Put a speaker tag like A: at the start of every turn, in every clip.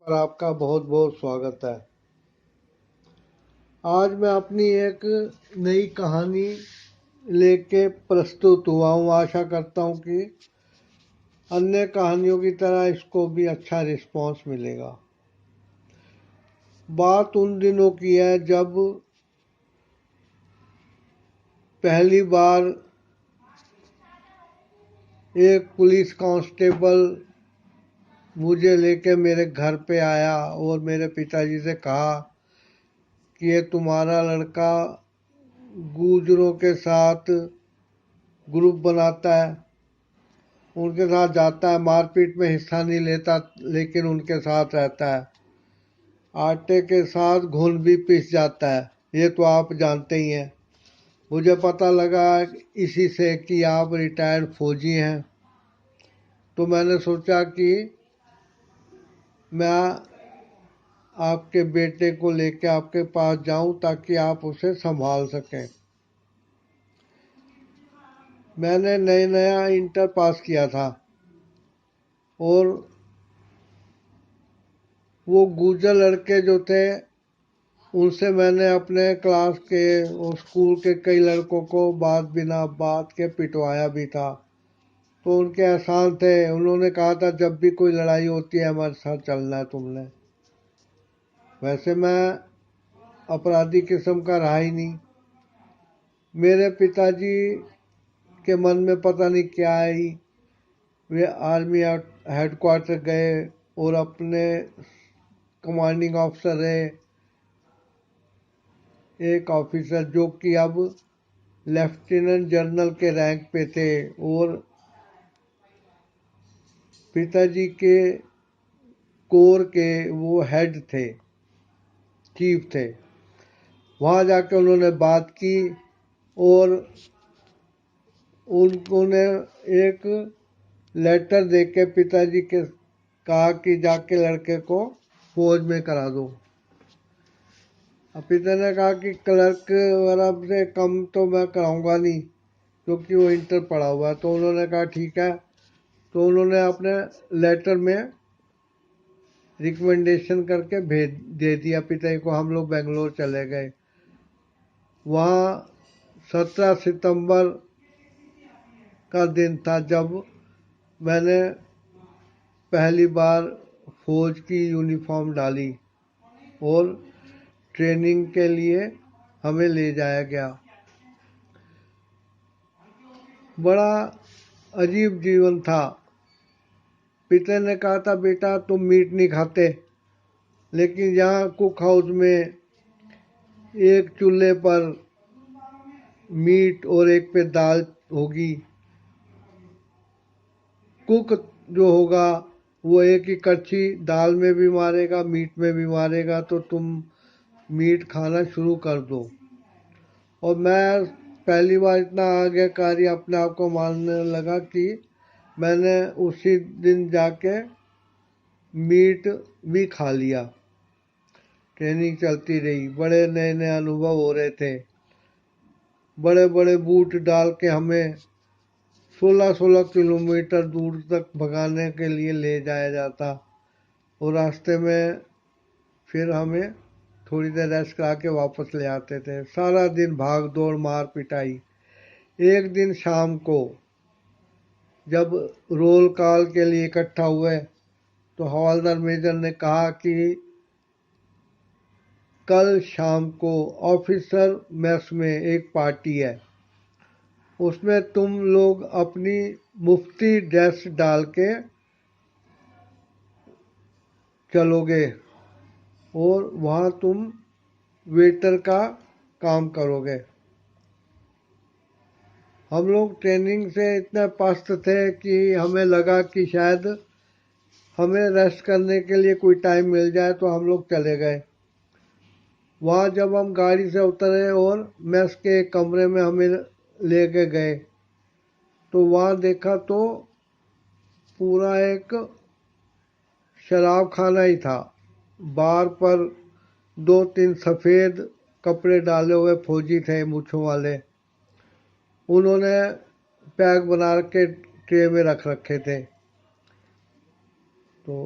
A: और आपका बहुत बहुत स्वागत है। आज मैं अपनी एक नई कहानी लेके प्रस्तुत हुआ हूँ। आशा करता हूँ कि अन्य कहानियों की तरह इसको भी अच्छा रिस्पॉन्स मिलेगा। बात उन दिनों की है जब पहली बार एक पुलिस कांस्टेबल मुझे लेके मेरे घर पे आया और मेरे पिताजी से कहा कि ये तुम्हारा लड़का गुजरों के साथ ग्रुप बनाता है, उनके साथ जाता है, मारपीट में हिस्सा नहीं लेता लेकिन उनके साथ रहता है, आटे के साथ घुन भी पिस जाता है, ये तो आप जानते ही हैं। मुझे पता लगा इसी से कि आप रिटायर्ड फौजी हैं, तो मैंने सोचा कि मैं आपके बेटे को लेके आपके पास जाऊं ताकि आप उसे संभाल सकें। मैंने नया नया इंटर पास किया था और वो गुर्जर लड़के जो थे उनसे मैंने अपने क्लास के और स्कूल के कई लड़कों को बात बिना बात के पिटवाया भी था। तो उनके एहसान थे, उन्होंने कहा था जब भी कोई लड़ाई होती है हमारे साथ चलना है तुमने। वैसे मैं अपराधी किस्म का रहा ही नहीं। मेरे पिताजी के मन में पता नहीं क्या आई, वे आर्मी हेडक्वार्टर गए और अपने कमांडिंग ऑफिसर रहे, एक ऑफिसर जो कि अब लेफ्टिनेंट जनरल के रैंक पे थे और पिताजी के कोर के वो हेड थे, चीफ थे। वहाँ जाके उन्होंने बात की और उन्होंने एक लेटर दे के पिताजी के कहा कि जाके लड़के को फौज में करा दो। अब पिता ने कहा कि क्लर्क वगैरह से कम तो मैं कराऊंगा नहीं क्योंकि वो इंटर पढ़ा हुआ है। तो उन्होंने कहा ठीक है। तो उन्होंने अपने लेटर में रिकमेंडेशन करके भेज दे दिया पिताजी को। हम लोग बेंगलोर चले गए। वहाँ 17 सितंबर का दिन था जब मैंने पहली बार फौज की यूनिफॉर्म डाली और ट्रेनिंग के लिए हमें ले जाया गया। बड़ा अजीब जीवन था। पिता ने कहा था बेटा तुम मीट नहीं खाते, लेकिन यहाँ कुक हाउस में एक चूल्हे पर मीट और एक पे दाल होगी। कुक जो होगा वो एक ही कच्ची दाल में भी मारेगा, मीट में भी मारेगा, तो तुम मीट खाना शुरू कर दो। और मैं पहली बार इतना आज्ञाकारी अपने आप को मानने लगा कि मैंने उसी दिन जाके मीट भी खा लिया। ट्रेनिंग चलती रही, बड़े नए नए अनुभव हो रहे थे। बड़े बड़े बूट डाल के हमें 16-16 किलोमीटर दूर तक भगाने के लिए ले जाया जाता और रास्ते में फिर हमें थोड़ी देर रेस्ट करा के वापस ले आते थे। सारा दिन भाग दौड़ मार पिटाई। एक दिन शाम को जब रोल कॉल के लिए इकट्ठा हुए तो हवलदार मेजर ने कहा कि कल शाम को ऑफिसर मेस में एक पार्टी है, उसमें तुम लोग अपनी मुफ्ती ड्रेस डाल के चलोगे और वहाँ तुम वेटर का काम करोगे। हम लोग ट्रेनिंग से इतने पस्त थे कि हमें लगा कि शायद हमें रेस्ट करने के लिए कोई टाइम मिल जाए, तो हम लोग चले गए। वहाँ जब हम गाड़ी से उतरे और मेस के कमरे में हमें लेके गए तो वहाँ देखा तो पूरा एक शराब खाना ही था। बार पर 2-3 सफ़ेद कपड़े डाले हुए फौजी थे मूँछों वाले, उन्होंने पैक बना के ट्रे में रख रखे थे। तो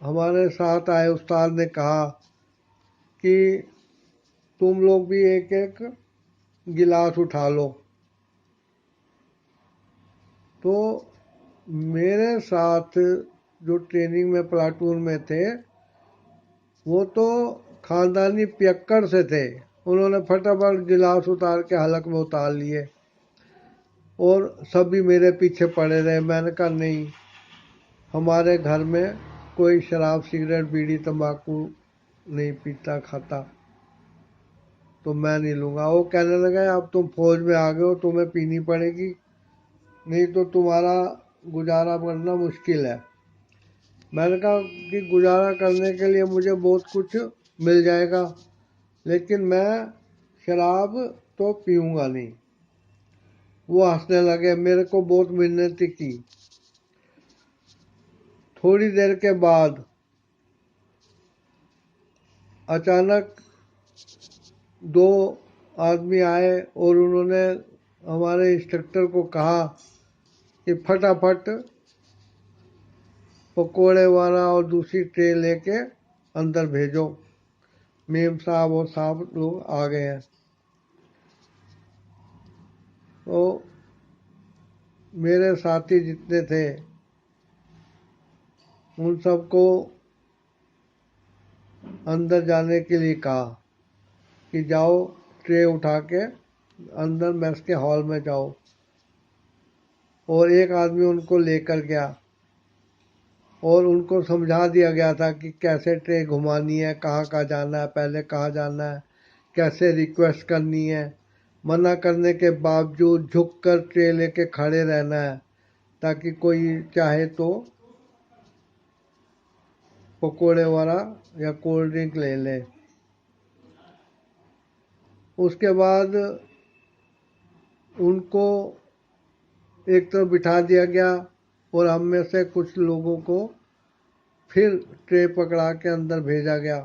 A: हमारे साथ आए उस्ताद ने कहा कि तुम लोग भी एक एक गिलास उठा लो। तो मेरे साथ जो ट्रेनिंग में प्लाटून में थे वो तो खानदानी पियक्कड़ से थे। उन्होंने फटाफट गिलास उतार के हलक में उतार लिए और सभी मेरे पीछे पड़े रहे। मैंने कहा नहीं, हमारे घर में कोई शराब सिगरेट बीड़ी तंबाकू नहीं पीता खाता, तो मैं नहीं लूँगा। वो कहने लगा अब तुम फौज में आ गए हो, तुम्हें पीनी पड़ेगी, नहीं तो तुम्हारा गुजारा करना मुश्किल है। मैंने कहा कि गुजारा करने के लिए मुझे बहुत कुछ मिल जाएगा, लेकिन मैं शराब तो पीऊँगा नहीं। वो हंसने लगे, मेरे को बहुत मिन्नतें की। थोड़ी देर के बाद अचानक दो आदमी आए और उन्होंने हमारे इंस्ट्रक्टर को कहा कि फटाफट पकोड़े वाला और दूसरी ट्रे लेके अंदर भेजो, मेम साहब और साहब लोग आ गए हैं। तो मेरे साथी जितने थे उन सबको अंदर जाने के लिए कहा कि जाओ ट्रे उठा के अंदर मेस के हॉल में जाओ। और एक आदमी उनको लेकर गया और उनको समझा दिया गया था कि कैसे ट्रे घुमानी है, कहाँ कहाँ जाना है, पहले कहाँ जाना है, कैसे रिक्वेस्ट करनी है। मना करने के बावजूद झुक कर ट्रे लेके खड़े रहना है ताकि कोई चाहे तो पकोड़े वाला या कोल्ड ड्रिंक ले ले। उसके बाद उनको एक तरफ बिठा दिया गया और हम में से कुछ लोगों को फिर ट्रे पकड़ा के अंदर भेजा गया।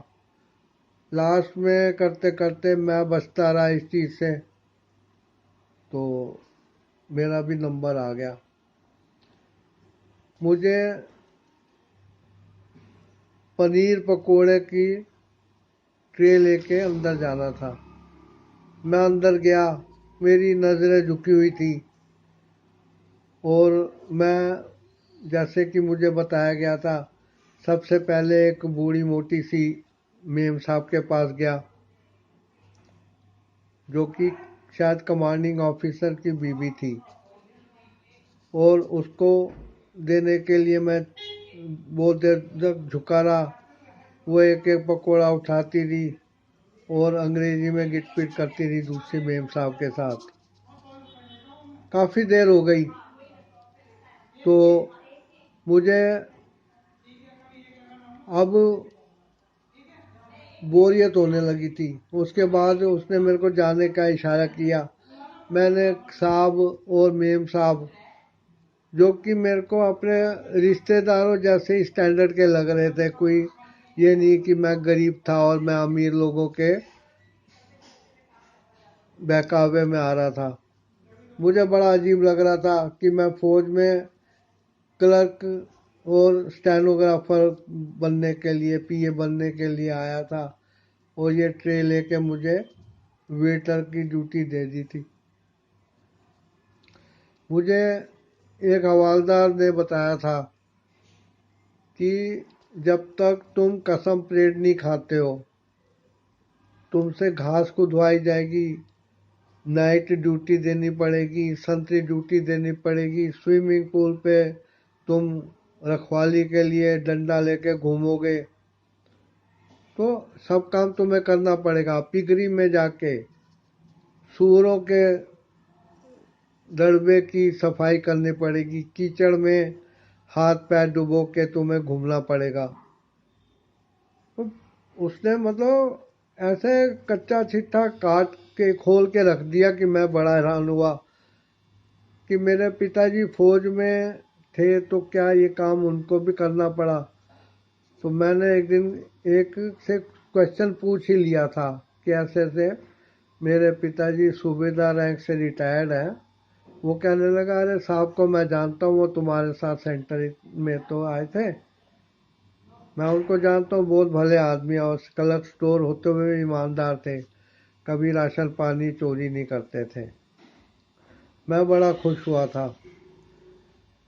A: लास्ट में करते करते मैं बचता रहा इस चीज़ से, तो मेरा भी नंबर आ गया। मुझे पनीर पकोड़े की ट्रे लेके अंदर जाना था। मैं अंदर गया, मेरी नज़रें झुकी हुई थी और मैं, जैसे कि मुझे बताया गया था, सबसे पहले एक बूढ़ी मोटी सी मेम साहब के पास गया जो कि शायद कमांडिंग ऑफिसर की बीवी थी, और उसको देने के लिए मैं बहुत देर तक झुका रहा। वो एक एक पकौड़ा उठाती रही और अंग्रेजी में गिटपिट करती रही दूसरी मेम साहब के साथ। काफ़ी देर हो गई तो मुझे अब बोरियत होने लगी थी। उसके बाद उसने मेरे को जाने का इशारा किया। मैंने साहब और मेम साहब, जो कि मेरे को अपने रिश्तेदारों जैसे स्टैंडर्ड के लग रहे थे, कोई ये नहीं कि मैं गरीब था और मैं अमीर लोगों के बहकावे में आ रहा था। मुझे बड़ा अजीब लग रहा था कि मैं फौज में क्लर्क और स्टेनोग्राफर बनने के लिए, पीए बनने के लिए आया था, और ये ट्रे लेके मुझे वेटर की ड्यूटी दे दी थी। मुझे एक हवलदार ने बताया था कि जब तक तुम कसम प्लेट नहीं खाते हो, तुमसे घास खुदवाई जाएगी, नाइट ड्यूटी देनी पड़ेगी, संतरी ड्यूटी देनी पड़ेगी, स्विमिंग पूल पे तुम रखवाली के लिए डंडा लेके घूमोगे, तो सब काम तुम्हें करना पड़ेगा। पिगरी में जाके सूअरों के दड़बे की सफाई करनी पड़ेगी, कीचड़ में हाथ पैर डुबो के तुम्हें घूमना पड़ेगा। तो उसने मतलब ऐसे कच्चा चिट्ठा काट के खोल के रख दिया कि मैं बड़ा हैरान हुआ कि मेरे पिताजी फौज में थे तो क्या ये काम उनको भी करना पड़ा। तो मैंने एक दिन एक से क्वेश्चन पूछ ही लिया था कि ऐसे ऐसे मेरे पिताजी सूबेदार रैंक से रिटायर्ड हैं। वो कहने लगा, अरे साहब को मैं जानता हूँ, वो तुम्हारे साथ सेंटर में तो आए थे। मैं उनको जानता हूँ, बहुत भले आदमी और कलर स्टोर होते हुए भी ईमानदार थे, कभी राशन पानी चोरी नहीं करते थे। मैं बड़ा खुश हुआ था।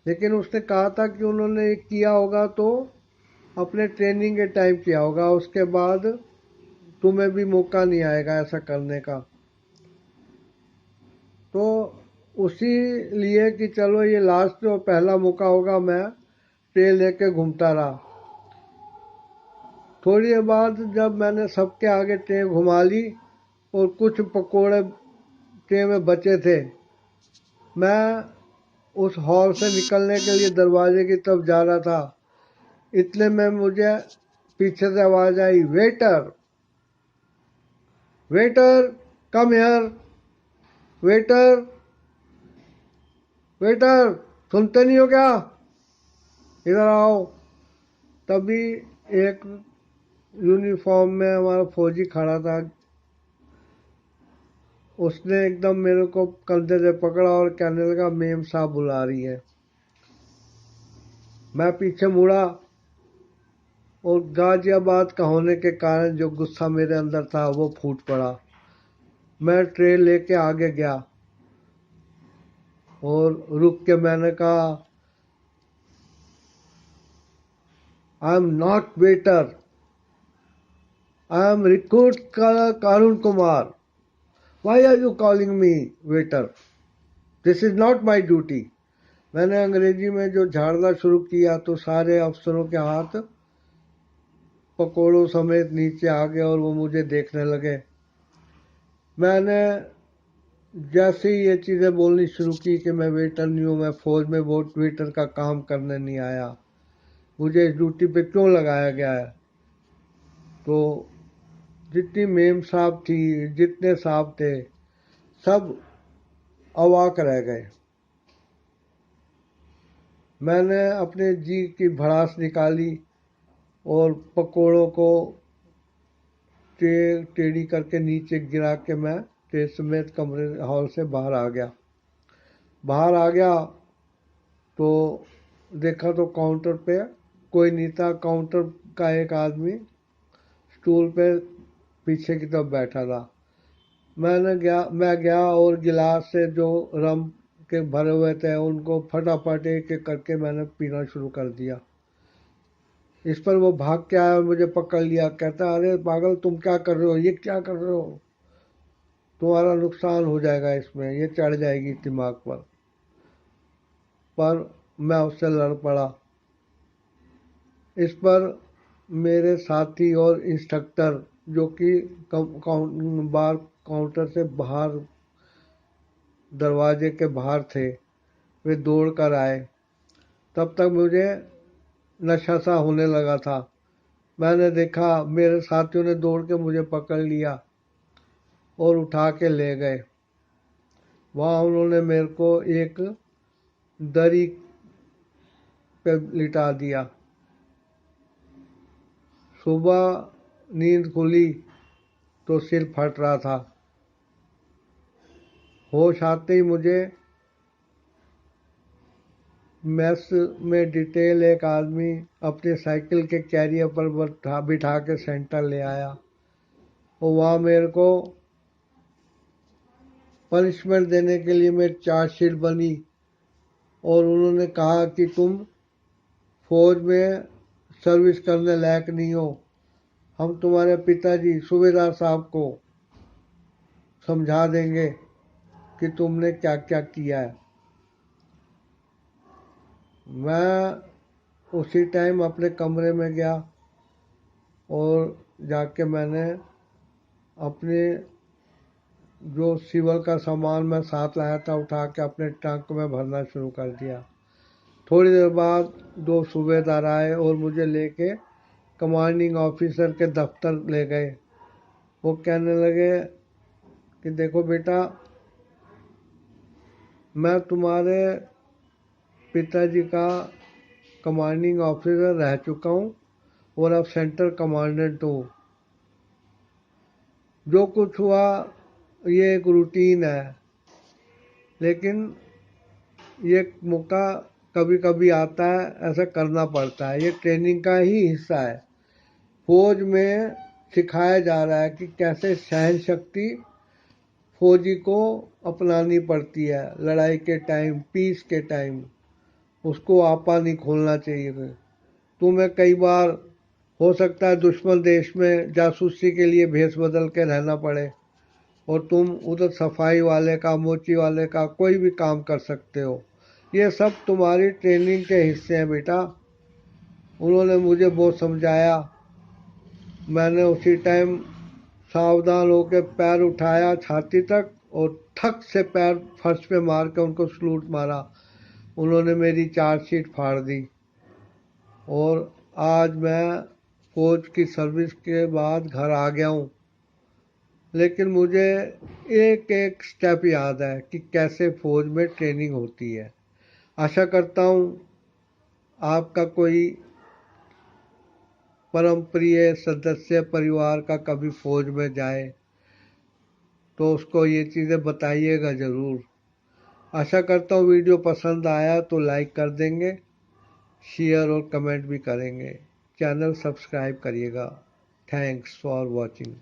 A: लेकिन उसने कहा था कि उन्होंने ये किया होगा तो अपने ट्रेनिंग के टाइम किया होगा, उसके बाद तुम्हें भी मौका नहीं आएगा ऐसा करने का। तो उसी लिए कि चलो ये लास्ट और पहला मौका होगा, मैं ट्रे लेके घूमता रहा। थोड़ी देर बाद जब मैंने सबके आगे ट्रे घुमा ली और कुछ पकोड़े ट्रे में बचे थे, मैं उस हॉल से निकलने के लिए दरवाजे की तरफ जा रहा था। इतने में मुझे पीछे से आवाज आई, waiter waiter come here, waiter waiter, सुनते नहीं हो क्या, इधर आओ। तभी एक यूनिफॉर्म में हमारा फौजी खड़ा था। उसने एकदम मेरे को कंधे से पकड़ा और कहने लगा, मेम साहब बुला रही है। मैं पीछे मुड़ा और गाजियाबाद का होने के कारण जो गुस्सा मेरे अंदर था वो फूट पड़ा। मैं ट्रे लेके आगे गया और रुक के मैंने कहा, I am not waiter, I am recruit Karun Kumar, why are you calling me waiter, this is not my duty. मैंने अंग्रेजी में जो झाड़ना शुरू किया तो सारे अफसरों के हाथ पकोड़ों समेत नीचे आ गए और वो मुझे देखने लगे। मैंने जैसे ही ये चीज़ें बोलनी शुरू की कि मैं वेटर नहीं हूँ, मैं फौज में वो वेटर का काम करने नहीं आया, मुझे इस ड्यूटी पे क्यों लगाया गया है, तो जितनी मेम साहब थी, जितने साहब थे, सब अवाक रह गए। मैंने अपने जी की भड़ास निकाली और पकोड़ों को टेढ़ी करके नीचे गिरा के मैं ट्रे समेत कमरे हॉल से बाहर आ गया। बाहर आ गया तो देखा तो काउंटर पे कोई नहीं था। काउंटर का एक आदमी स्टूल पे पीछे की तरफ बैठा था। मैं गया और गिलास से जो रम के भरे हुए थे उनको फटाफट एक एक करके मैंने पीना शुरू कर दिया। इस पर वो भाग के आया और मुझे पकड़ लिया। कहता, अरे पागल, तुम क्या कर रहे हो, ये क्या कर रहे हो, तुम्हारा नुकसान हो जाएगा, इसमें ये चढ़ जाएगी दिमाग पर मैं उससे लड़ पड़ा। इस पर मेरे साथी और इंस्ट्रक्टर जो कि बार काउंटर से बाहर दरवाजे के बाहर थे, वे दौड़ कर आए। तब तक मुझे नशा सा होने लगा था। मैंने देखा मेरे साथियों ने दौड़ के मुझे पकड़ लिया और उठा के ले गए। वहाँ उन्होंने मेरे को एक दरी पे लिटा दिया। सुबह नींद खुली तो सिर फट रहा था। होश आते ही मुझे मैस में डिटेल एक आदमी अपने साइकिल के कैरियर पर बिठा के सेंटर ले आया और वहाँ मेरे को पनिशमेंट देने के लिए मेरी चार्जशीट बनी और उन्होंने कहा कि तुम फौज में सर्विस करने लायक नहीं हो। हम तुम्हारे पिताजी सूबेदार साहब को समझा देंगे कि तुमने क्या क्या किया है। मैं उसी टाइम अपने कमरे में गया और जाके मैंने अपने जो सिविल का सामान मैं साथ लाया था उठा के अपने ट्रंक में भरना शुरू कर दिया। थोड़ी देर बाद दो सूबेदार आए और मुझे लेके कमांडिंग ऑफिसर के दफ्तर ले गए। वो कहने लगे कि देखो बेटा, मैं तुम्हारे पिताजी का कमांडिंग ऑफिसर रह चुका हूँ और अब सेंटर कमांडेंट हूँ। जो कुछ हुआ ये एक रूटीन है, लेकिन ये मौका कभी कभी आता है, ऐसा करना पड़ता है, ये ट्रेनिंग का ही हिस्सा है। फौज में सिखाया जा रहा है कि कैसे सहन शक्ति फौजी को अपनानी पड़ती है लड़ाई के टाइम, पीस के टाइम। उसको आपा नहीं खोलना चाहिए था। तुम्हें कई बार हो सकता है दुश्मन देश में जासूसी के लिए भेष बदल के रहना पड़े और तुम उधर सफाई वाले का, मोची वाले का कोई भी काम कर सकते हो। ये सब तुम्हारी ट्रेनिंग के हिस्से हैं बेटा। उन्होंने मुझे बहुत समझाया। मैंने उसी टाइम सावधान होकर पैर उठाया छाती तक और ठक से पैर फर्श पे मार के उनको सलूट मारा। उन्होंने मेरी चार्जशीट फाड़ दी और आज मैं फौज की सर्विस के बाद घर आ गया हूँ। लेकिन मुझे एक एक स्टेप याद है कि कैसे फौज में ट्रेनिंग होती है। आशा करता हूँ आपका कोई परम प्रिय सदस्य परिवार का कभी फौज में जाए तो उसको ये चीज़ें बताइएगा ज़रूर। आशा करता हूँ वीडियो पसंद आया तो लाइक कर देंगे, शेयर और कमेंट भी करेंगे। चैनल सब्सक्राइब करिएगा। Thanks for watching.